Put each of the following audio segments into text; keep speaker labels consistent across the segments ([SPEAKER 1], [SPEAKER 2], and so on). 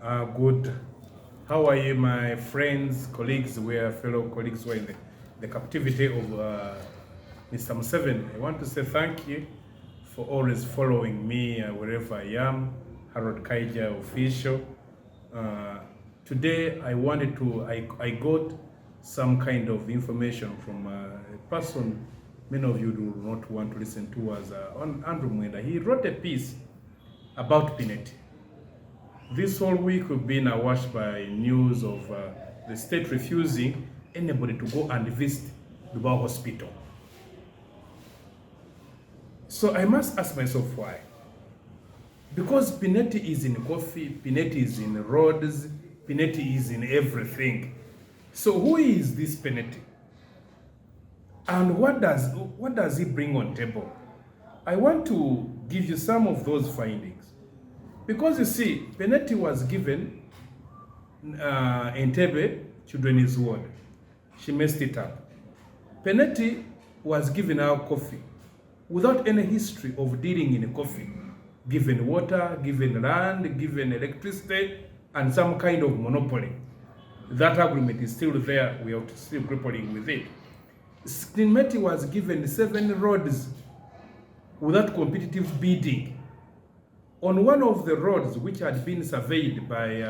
[SPEAKER 1] Good. How are you, my friends, colleagues, fellow colleagues who are in the captivity of Mr. Museveni? I want to say thank you for always following me wherever I am. Harold Kaija official. Today I got some kind of information from a person many of you do not want to listen to us, on Andrew Mwenda. He wrote a piece about PENETTI. This whole week we've been awash by news of the state refusing anybody to go and visit Lubowa hospital. So I must ask myself why. Because PENETTI is in coffee, PENETTI is in roads, PENETTI is in everything. So who is this PENETTI? And what does he bring on table? I want to give you some of those findings. Because you see, PENETTI was given Entebbe Children's Ward. She messed it up. PENETTI was given our coffee without any history of dealing in coffee. Given water, given land, given electricity, and some kind of monopoly. That agreement is still there. We are still grappling with it. PENETTI was given 7 roads without competitive bidding. On one of the roads which had been surveyed by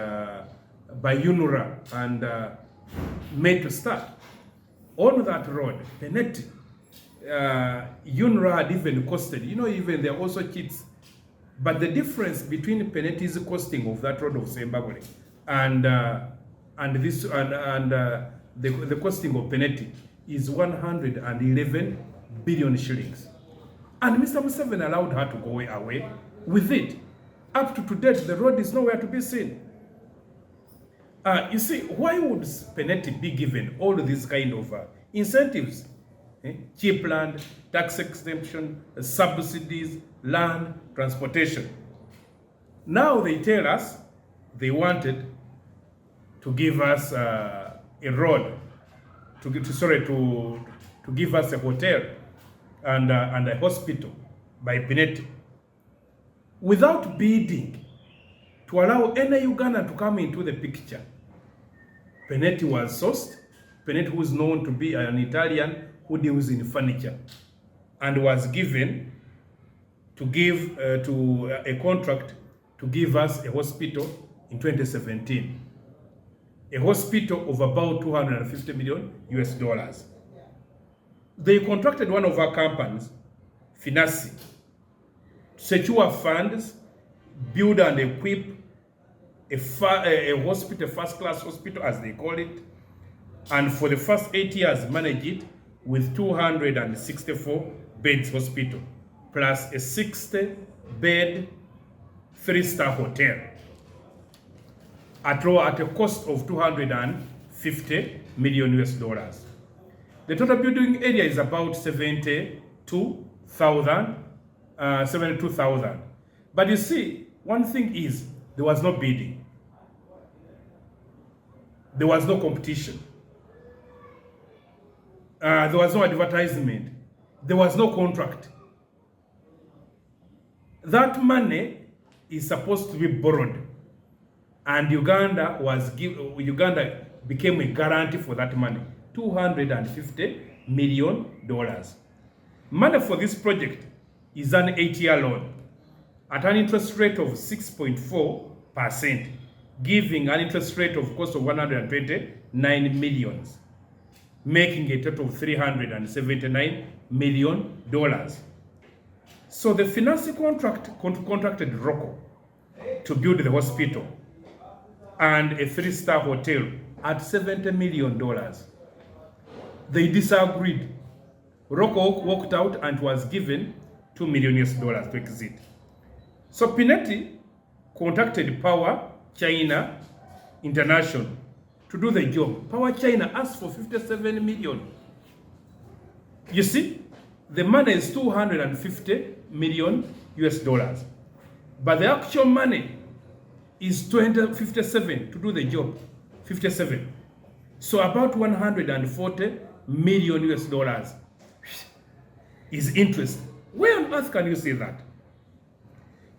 [SPEAKER 1] UNRA and made to start, on that road, PENETTI, UNRA had even costed, even there are also cheats. But the difference between PENETTI's costing of that road of Zimbabwe and the costing of PENETTI is 111 billion shillings. And Mr. Museveni allowed her to go away with it. Up to today, the road is nowhere to be seen. You see, why would PENETTI be given all these kind of incentives? Cheap land, tax exemption, subsidies, land, transportation. Now they tell us they wanted to give us a road, to give us a hotel and a hospital by PENETTI, without bidding, to allow any Ugandan to come into the picture. PENETTI was sourced. PENETTI, who is known to be an Italian who deals in furniture, and was given to give to a contract to give us a hospital in 2017. A hospital of about 250 million US dollars. They contracted one of our companies, Finassi, to secure funds, build and equip a hospital, first-class hospital as they call it, and for the first 8 years manage it with 264 beds hospital, plus a 60-bed 3-star hotel at a cost of 250 million US dollars. The total building area is about 72,000. But you see, one thing is, there was no bidding. There was no competition. There was no advertisement. There was no contract. That money is supposed to be borrowed, and Uganda became a guarantee for that money, $250 million. Money for this project is an 8-year loan at an interest rate of 6.4%, giving an interest rate of cost of 129 millions, making a total of $379 million. So the finance contracted Rocco to build the hospital and a 3-star hotel at $70 million. They disagreed. Rocco walked out and was given $2 million to exit. So PENETTI contacted Power China International to do the job. Power China asked for 57 million. You see, the money is 250 million US dollars. But the actual money is 57 to do the job. 57. So about 140 million US dollars is interest. Where on earth can you see that?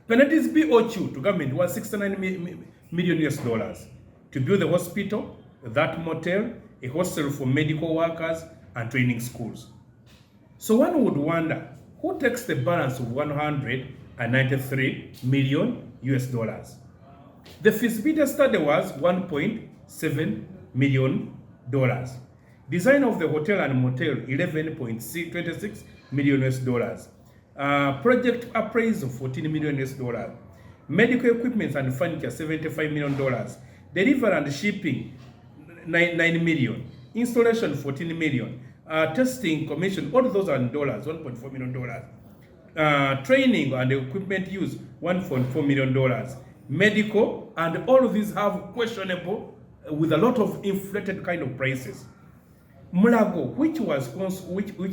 [SPEAKER 1] PENETTI's BOQ to government was 69 million US dollars to build the hospital, that motel, a hostel for medical workers, and training schools. So one would wonder, who takes the balance of 193 million US dollars? The feasibility study was 1.7 million dollars. Design of the hotel and motel, 11.26 million US dollars. Project appraisal, 14 million US dollars. Medical equipment and furniture, 75 million dollars. Delivery and shipping, 9 million. Installation, 14 million. Testing, commission, all of those are in dollars, 1.4 million dollars. Training and equipment use, 1.4 million dollars. Medical, and all of these have questionable, with a lot of inflated kind of prices. Mulago, which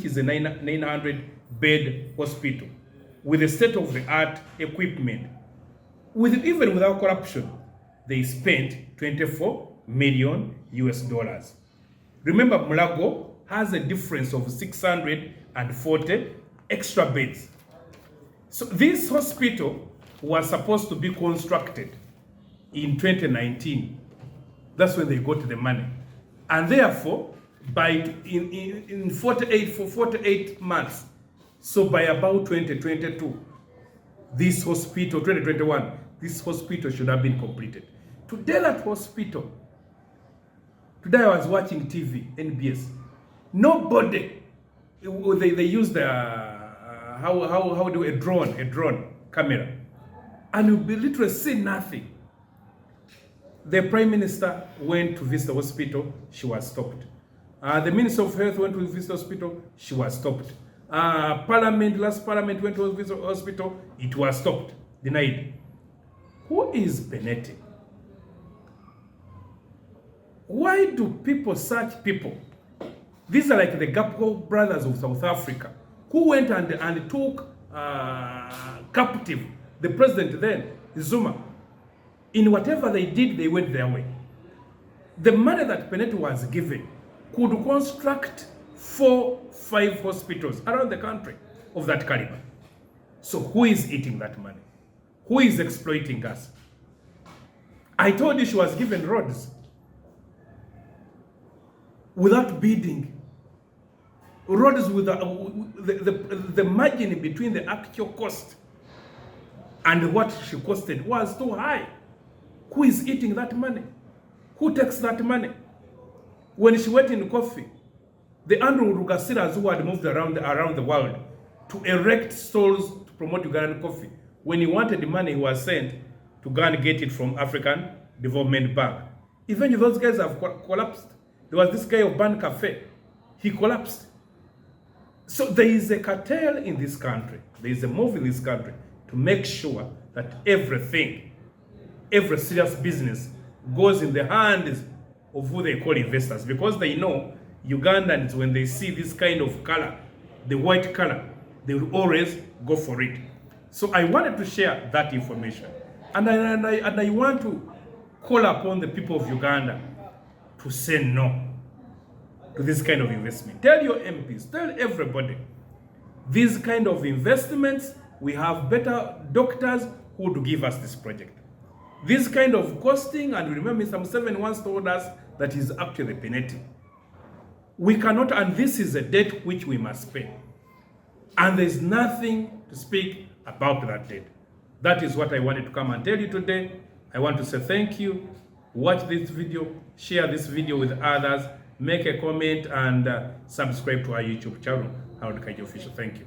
[SPEAKER 1] is a 900 bed hospital with a state-of-the-art equipment, even without corruption, they spent 24 million US dollars. Remember, Mulago has a difference of 640 extra beds. So this hospital was supposed to be constructed in 2019. That's when they got the money. And therefore, in 48 months, so by about 2022, this hospital, 2021, this hospital should have been completed. Today that hospital, today I was watching TV, NBS, nobody, they used a drone camera, and you will literally see nothing. The Prime Minister went to visit the hospital, she was stopped. The Minister of Health went to visit the hospital, she was stopped. Last Parliament went to visit the hospital, it was stopped, denied. Who is PENETTI? Why do people, such people, these are like the Gapo brothers of South Africa, who went and took captive the president then, Zuma. In whatever they did, they went their way. The money that PENETTI was given could construct 4-5 hospitals around the country of that caliber. So who is eating that money? Who is exploiting us? I told you she was given roads without bidding. Roads with the margin between the actual cost and what she costed was too high. Who is eating that money? Who takes that money? When she went in coffee, the Andrew Rugasiras who had moved around the world to erect stalls to promote Ugandan coffee, when he wanted the money, he was sent to go and get it from African Development Bank. Even those guys have collapsed. There was this guy of Ban Cafe. He collapsed. So there is a cartel in this country. There is a move in this country to make sure that everything, every serious business goes in the hands of who they call investors, because they know Ugandans, when they see this kind of color, the white color, they will always go for it. So I wanted to share that information. And I want to call upon the people of Uganda to say no to this kind of investment. Tell your MPs, tell everybody, these kind of investments, we have better doctors who would give us this project. This kind of costing, and remember Mr. Museveni once told us that is up to the PENETTI. We cannot, and this is a debt which we must pay. And there's nothing to speak about that debt. That is what I wanted to come and tell you today. I want to say thank you. Watch this video, share this video with others, make a comment, and subscribe to our YouTube channel, KaijaOfficial. Thank you.